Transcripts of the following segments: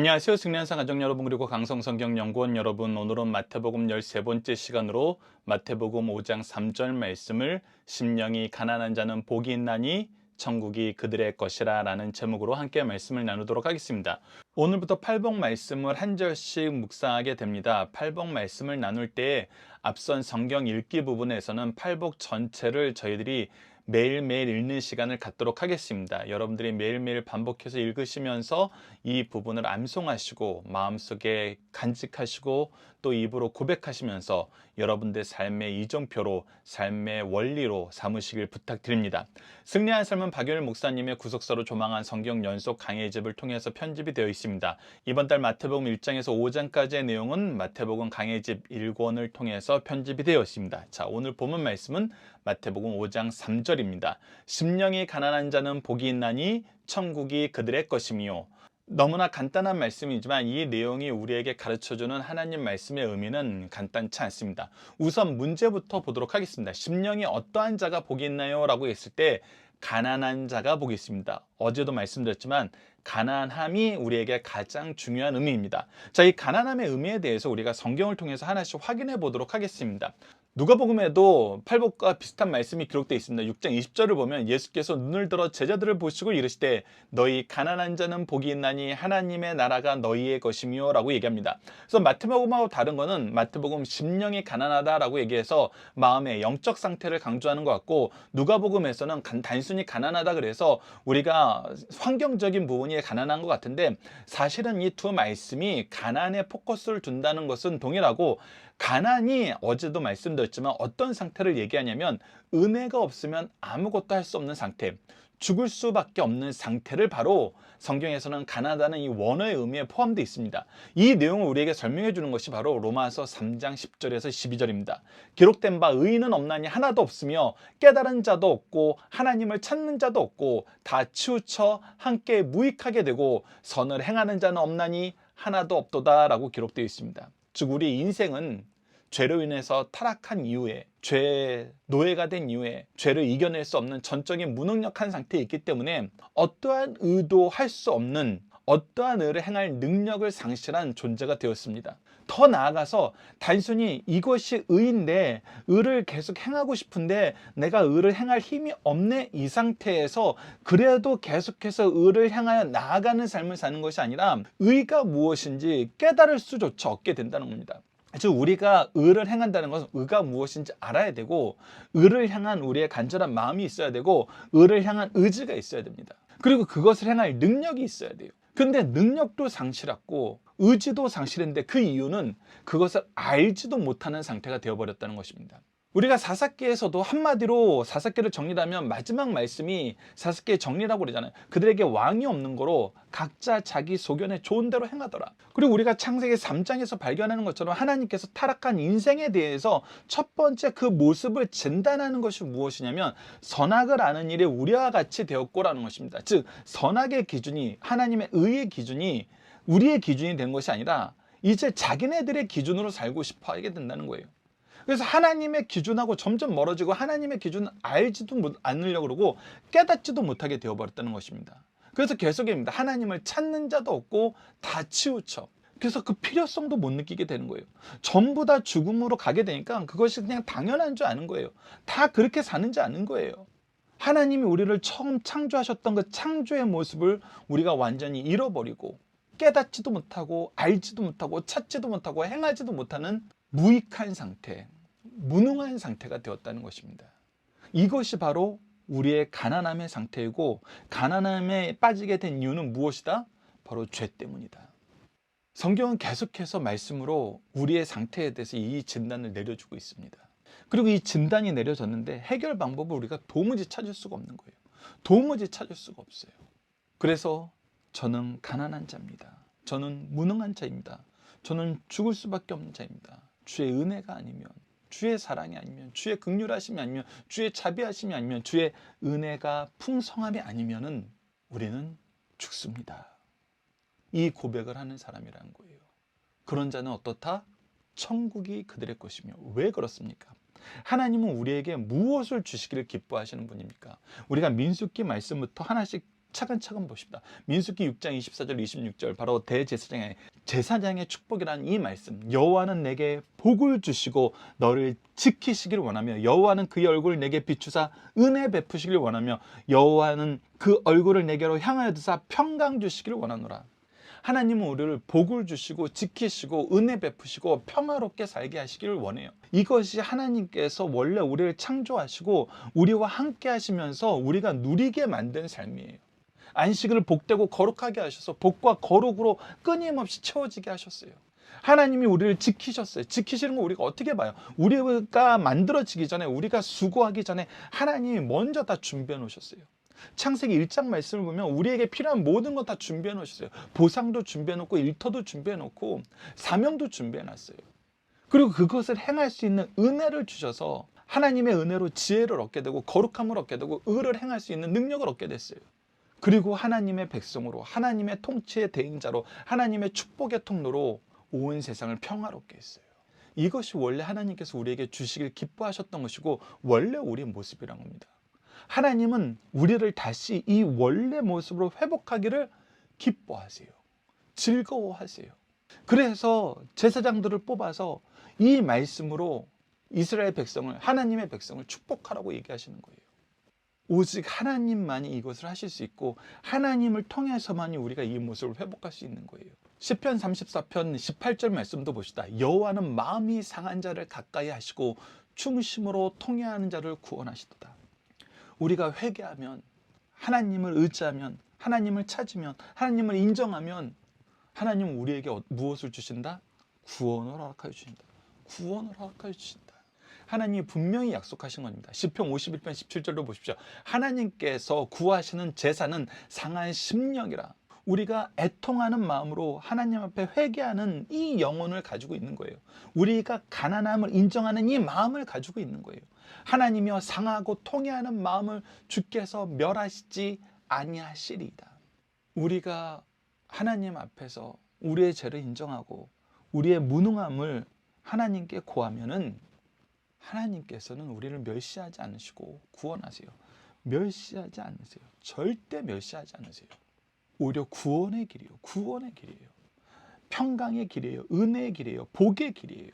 안녕하세요. 승리한상 가족 여러분, 그리고 강성성경연구원 여러분, 오늘은 마태복음 13번째 시간으로 마태복음 5장 3절 말씀을 심령이 가난한 자는 복이 있나니 천국이 그들의 것이라 라는 제목으로 함께 말씀을 나누도록 하겠습니다. 오늘부터 팔복 말씀을 한 절씩 묵상하게 됩니다. 팔복 말씀을 나눌 때 앞선 성경 읽기 부분에서는 팔복 전체를 저희들이 매일매일 읽는 시간을 갖도록 하겠습니다. 여러분들이 매일매일 반복해서 읽으시면서 이 부분을 암송하시고 마음속에 간직하시고 또 입으로 고백하시면서 여러분들 삶의 이정표로, 삶의 원리로 삼으시길 부탁드립니다. 승리한 삶은 박유일 목사님의 구속사로 조망한 성경 연속 강해집을 통해서 편집이 되어 있습니다. 이번 달 마태복음 1장에서 5장까지의 내용은 마태복음 강해집 1권을 통해서 편집이 되어 있습니다. 자, 오늘 본문 말씀은 마태복음 5장 3절입니다. 심령이 가난한 자는 복이 있나니 천국이 그들의 것이며. 너무나 간단한 말씀이지만 이 내용이 우리에게 가르쳐주는 하나님 말씀의 의미는 간단치 않습니다. 우선 문제부터 보도록 하겠습니다. 심령이 어떠한 자가 복이 있나요? 라고 했을 때 가난한 자가 복이 있습니다. 어제도 말씀드렸지만 가난함이 우리에게 가장 중요한 의미입니다. 자, 이 가난함의 의미에 대해서 우리가 성경을 통해서 하나씩 확인해 보도록 하겠습니다. 누가복음에도 팔복과 비슷한 말씀이 기록되어 있습니다. 6장 20절을 보면 예수께서 눈을 들어 제자들을 보시고 이르시되 너희 가난한 자는 복이 있나니 하나님의 나라가 너희의 것이며 라고 얘기합니다. 그래서 마태복음하고 다른 거는 마태복음 심령이 가난하다라고 얘기해서 마음의 영적 상태를 강조하는 것 같고, 누가복음에서는 단순히 가난하다 그래서 우리가 환경적인 부분이 가난한 것 같은데, 사실은 이 두 말씀이 가난에 포커스를 둔다는 것은 동일하고, 가난이 어제도 말씀드렸지만 어떤 상태를 얘기하냐면 은혜가 없으면 아무것도 할 수 없는 상태, 죽을 수밖에 없는 상태를 바로 성경에서는 가난하다는 이 원어의 의미에 포함되어 있습니다. 이 내용을 우리에게 설명해 주는 것이 바로 로마서 3장 10절에서 12절입니다. 기록된 바 의인은 없나니 하나도 없으며 깨달은 자도 없고 하나님을 찾는 자도 없고 다 치우쳐 함께 무익하게 되고 선을 행하는 자는 없나니 하나도 없도다 라고 기록되어 있습니다. 즉 우리 인생은 죄로 인해서 타락한 이후에, 죄의 노예가 된 이후에 죄를 이겨낼 수 없는 전적인 무능력한 상태에 있기 때문에 어떠한 의도 할 수 없는, 어떠한 의를 행할 능력을 상실한 존재가 되었습니다. 더 나아가서 단순히 이것이 의인데 의를 계속 행하고 싶은데 내가 의를 행할 힘이 없네, 이 상태에서 그래도 계속해서 의를 향하여 나아가는 삶을 사는 것이 아니라 의가 무엇인지 깨달을 수조차 없게 된다는 겁니다. 즉 우리가 의를 행한다는 것은 의가 무엇인지 알아야 되고, 의를 향한 우리의 간절한 마음이 있어야 되고, 의를 향한 의지가 있어야 됩니다. 그리고 그것을 행할 능력이 있어야 돼요. 근데 능력도 상실했고 의지도 상실했는데 그 이유는 그것을 알지도 못하는 상태가 되어버렸다는 것입니다. 우리가 사사기에서도 한마디로 사사기를 정리하면 마지막 말씀이 사사기의 정리라고 그러잖아요. 그들에게 왕이 없는 거로 각자 자기 소견에 좋은 대로 행하더라. 그리고 우리가 창세기 3장에서 발견하는 것처럼 하나님께서 타락한 인생에 대해서 첫 번째 그 모습을 진단하는 것이 무엇이냐면 선악을 아는 일이 우리와 같이 되었고라는 것입니다. 즉 선악의 기준이, 하나님의 의의 기준이 우리의 기준이 된 것이 아니라 이제 자기네들의 기준으로 살고 싶어 하게 된다는 거예요. 그래서 하나님의 기준하고 점점 멀어지고 하나님의 기준을 알지도 않으려고 그러고 깨닫지도 못하게 되어버렸다는 것입니다. 그래서 계속입니다. 하나님을 찾는 자도 없고 다 치우쳐. 그래서 그 필요성도 못 느끼게 되는 거예요. 전부 다 죽음으로 가게 되니까 그것이 그냥 당연한 줄 아는 거예요. 다 그렇게 사는 줄 아는 거예요. 하나님이 우리를 처음 창조하셨던 그 창조의 모습을 우리가 완전히 잃어버리고 깨닫지도 못하고 알지도 못하고 찾지도 못하고 행하지도 못하는 무익한 상태, 무능한 상태가 되었다는 것입니다. 이것이 바로 우리의 가난함의 상태이고, 가난함에 빠지게 된 이유는 무엇이다? 바로 죄 때문이다. 성경은 계속해서 말씀으로 우리의 상태에 대해서 이 진단을 내려주고 있습니다. 그리고 이 진단이 내려졌는데 해결 방법을 우리가 도무지 찾을 수가 없는 거예요. 도무지 찾을 수가 없어요. 그래서 저는 가난한 자입니다. 저는 무능한 자입니다. 저는 죽을 수밖에 없는 자입니다. 주의 은혜가 아니면, 주의 사랑이 아니면, 주의 긍휼하심이 아니면, 주의 자비하심이 아니면, 주의 은혜가 풍성함이 아니면은 우리는 죽습니다. 이 고백을 하는 사람이라는 거예요. 그런 자는 어떻다? 천국이 그들의 것이며. 왜 그렇습니까? 하나님은 우리에게 무엇을 주시기를 기뻐하시는 분입니까? 우리가 민수기 말씀부터 하나씩 차근차근 봅시다. 민수기 6장 24절 26절 바로 제사장의 축복이라는 이 말씀. 여호와는 내게 복을 주시고 너를 지키시기를 원하며 여호와는 그의 얼굴을 내게 비추사 은혜 베푸시기를 원하며 여호와는 그 얼굴을 내게로 향하여 드사 평강 주시기를 원하노라. 하나님은 우리를 복을 주시고 지키시고 은혜 베푸시고 평화롭게 살게 하시기를 원해요. 이것이 하나님께서 원래 우리를 창조하시고 우리와 함께 하시면서 우리가 누리게 만든 삶이에요. 안식일을 복되고 거룩하게 하셔서 복과 거룩으로 끊임없이 채워지게 하셨어요. 하나님이 우리를 지키셨어요. 지키시는 거 우리가 어떻게 봐요? 우리가 만들어지기 전에, 우리가 수고하기 전에 하나님이 먼저 다 준비해 놓으셨어요. 창세기 1장 말씀을 보면 우리에게 필요한 모든 것 다 준비해 놓으셨어요. 보상도 준비해 놓고 일터도 준비해 놓고 사명도 준비해 놨어요. 그리고 그것을 행할 수 있는 은혜를 주셔서 하나님의 은혜로 지혜를 얻게 되고 거룩함을 얻게 되고 의를 행할 수 있는 능력을 얻게 됐어요. 그리고 하나님의 백성으로, 하나님의 통치의 대행자로, 하나님의 축복의 통로로 온 세상을 평화롭게 했어요. 이것이 원래 하나님께서 우리에게 주시길 기뻐하셨던 것이고 원래 우리의 모습이란 겁니다. 하나님은 우리를 다시 이 원래 모습으로 회복하기를 기뻐하세요. 즐거워하세요. 그래서 제사장들을 뽑아서 이 말씀으로 이스라엘 백성을, 하나님의 백성을 축복하라고 얘기하시는 거예요. 오직 하나님만이 이것을 하실 수 있고 하나님을 통해서만이 우리가 이 모습을 회복할 수 있는 거예요. 시편 34편 18절 말씀도 봅시다. 여호와는 마음이 상한 자를 가까이 하시고 충심으로 통회하는 자를 구원하시도다. 우리가 회개하면, 하나님을 의지하면, 하나님을 찾으면, 하나님을 인정하면 하나님은 우리에게 무엇을 주신다? 구원을 허락하여 주신다. 구원을 허락하여 주신다. 하나님이 분명히 약속하신 겁니다. 시편 51편 17절로 보십시오. 하나님께서 구하시는 제사는 상한 심령이라. 우리가 애통하는 마음으로 하나님 앞에 회개하는 이 영혼을 가지고 있는 거예요. 우리가 가난함을 인정하는 이 마음을 가지고 있는 거예요. 하나님이여 상하고 통회하는 마음을 주께서 멸하시지 아니하시리이다. 우리가 하나님 앞에서 우리의 죄를 인정하고 우리의 무능함을 하나님께 고하면은 하나님께서는 우리를 멸시하지 않으시고 구원하세요. 멸시하지 않으세요. 절대 멸시하지 않으세요. 오히려 구원의 길이에요. 구원의 길이에요. 평강의 길이에요. 은혜의 길이에요. 복의 길이에요.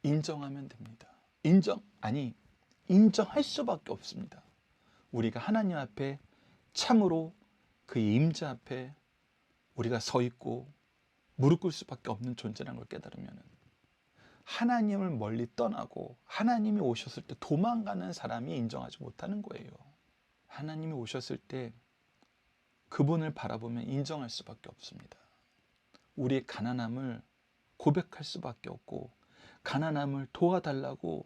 인정하면 됩니다. 인정할 수밖에 없습니다. 우리가 하나님 앞에 참으로 그의 임재 앞에 우리가 서 있고 무릎 꿇을 수밖에 없는 존재라는 걸 깨달으면 하나님을 멀리 떠나고 하나님이 오셨을 때 도망가는 사람이 인정하지 못하는 거예요. 하나님이 오셨을 때 그분을 바라보면 인정할 수밖에 없습니다. 우리의 가난함을 고백할 수밖에 없고 가난함을 도와달라고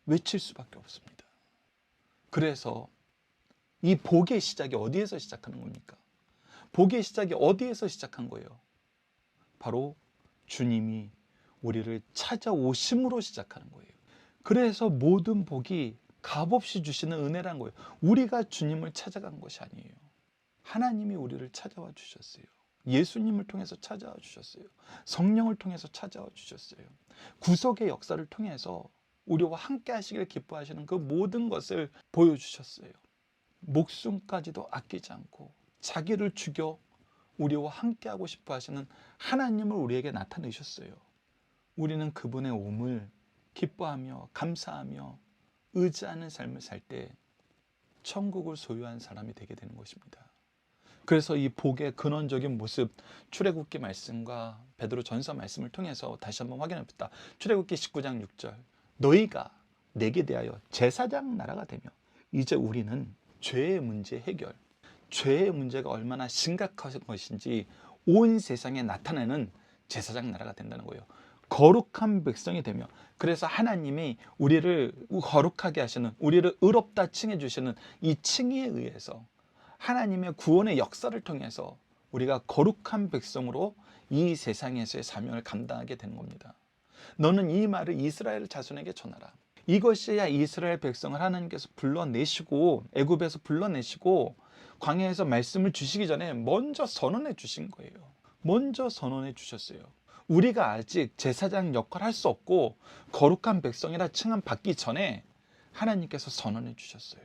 외칠 수밖에 없습니다. 그래서 이 복의 시작이 어디에서 시작하는 겁니까? 복의 시작이 어디에서 시작한 거예요? 바로 주님이 우리를 찾아오심으로 시작하는 거예요. 그래서 모든 복이 값없이 주시는 은혜란 거예요. 우리가 주님을 찾아간 것이 아니에요. 하나님이 우리를 찾아와 주셨어요. 예수님을 통해서 찾아와 주셨어요. 성령을 통해서 찾아와 주셨어요. 구속의 역사를 통해서 우리와 함께 하시길 기뻐하시는 그 모든 것을 보여주셨어요. 목숨까지도 아끼지 않고 자기를 죽여 우리와 함께하고 싶어 하시는 하나님을 우리에게 나타내셨어요. 우리는 그분의 오음을 기뻐하며 감사하며 의지하는 삶을 살 때 천국을 소유한 사람이 되게 되는 것입니다. 그래서 이 복의 근원적인 모습, 출애굽기 말씀과 베드로 전서 말씀을 통해서 다시 한번 확인해 봅시다. 출애굽기 19장 6절 너희가 내게 대하여 제사장 나라가 되며 이제 우리는 죄의 문제 해결, 죄의 문제가 얼마나 심각한 것인지 온 세상에 나타내는 제사장 나라가 된다는 거예요. 거룩한 백성이 되며 그래서 하나님이 우리를 거룩하게 하시는, 우리를 의롭다 칭해 주시는 이 칭의에 의해서 하나님의 구원의 역사를 통해서 우리가 거룩한 백성으로 이 세상에서의 사명을 감당하게 되는 겁니다. 너는 이 말을 이스라엘 자손에게 전하라. 이것이야 이스라엘 백성을 하나님께서 불러내시고 애굽에서 불러내시고 광야에서 말씀을 주시기 전에 먼저 선언해 주신 거예요. 먼저 선언해 주셨어요. 우리가 아직 제사장 역할을 할 수 없고 거룩한 백성이라 칭함 받기 전에 하나님께서 선언해 주셨어요.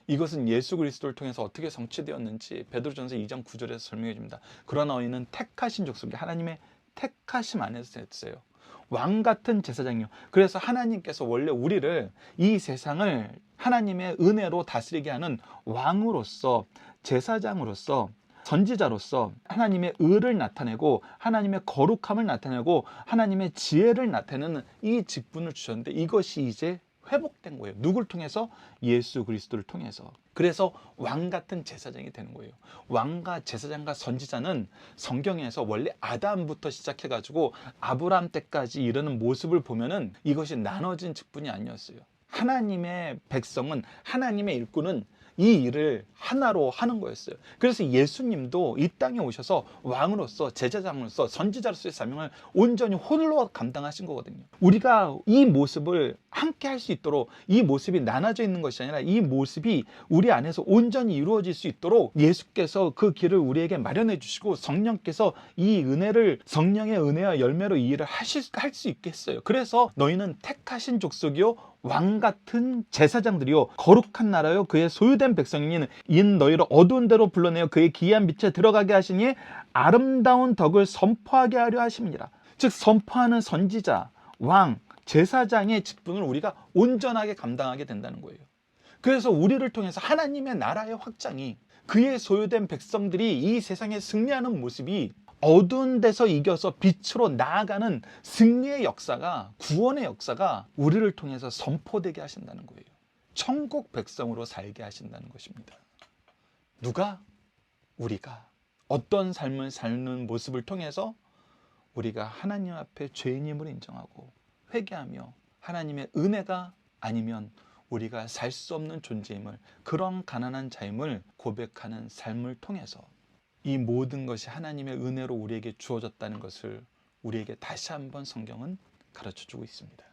이것은 예수 그리스도를 통해서 어떻게 성취되었는지 베드로전서 2장 9절에서 설명해 줍니다. 그러나 너희는 택하신 족속이 하나님의 택하심 안에서 됐어요. 왕 같은 제사장이요. 그래서 하나님께서 원래 우리를, 이 세상을 하나님의 은혜로 다스리게 하는 왕으로서, 제사장으로서, 선지자로서 하나님의 의를 나타내고 하나님의 거룩함을 나타내고 하나님의 지혜를 나타내는 이 직분을 주셨는데, 이것이 이제 회복된 거예요. 누굴 통해서? 예수 그리스도를 통해서. 그래서 왕 같은 제사장이 되는 거예요. 왕과 제사장과 선지자는 성경에서 원래 아담부터 시작해가지고 아브라함 때까지 이르는 모습을 보면은 이것이 나눠진 직분이 아니었어요. 하나님의 백성은, 하나님의 일꾼은 이 일을 하나로 하는 거였어요. 그래서 예수님도 이 땅에 오셔서 왕으로서, 제사장으로서, 선지자로서의 사명을 온전히 홀로 감당하신 거거든요. 우리가 이 모습을 함께 할 수 있도록, 이 모습이 나눠져 있는 것이 아니라 이 모습이 우리 안에서 온전히 이루어질 수 있도록 예수께서 그 길을 우리에게 마련해 주시고, 성령께서 이 은혜를, 성령의 은혜와 열매로 이 일을 할 수 있겠어요. 그래서 너희는 택하신 족속이요, 왕 같은 제사장들이요, 거룩한 나라요, 그의 소유된 백성이니 인 너희를 어두운 데로 불러내어 그의 기이한 빛에 들어가게 하시니 아름다운 덕을 선포하게 하려 하심이니라. 즉, 선포하는 선지자, 왕, 제사장의 직분을 우리가 온전하게 감당하게 된다는 거예요. 그래서 우리를 통해서 하나님의 나라의 확장이, 그의 소유된 백성들이 이 세상에 승리하는 모습이, 어두운 데서 이겨서 빛으로 나아가는 승리의 역사가, 구원의 역사가 우리를 통해서 선포되게 하신다는 거예요. 천국 백성으로 살게 하신다는 것입니다. 누가? 우리가. 어떤 삶을 사는 모습을 통해서? 우리가 하나님 앞에 죄인임을 인정하고 회개하며 하나님의 은혜가 아니면 우리가 살 수 없는 존재임을, 그런 가난한 자임을 고백하는 삶을 통해서 이 모든 것이 하나님의 은혜로 우리에게 주어졌다는 것을 우리에게 다시 한번 성경은 가르쳐주고 있습니다.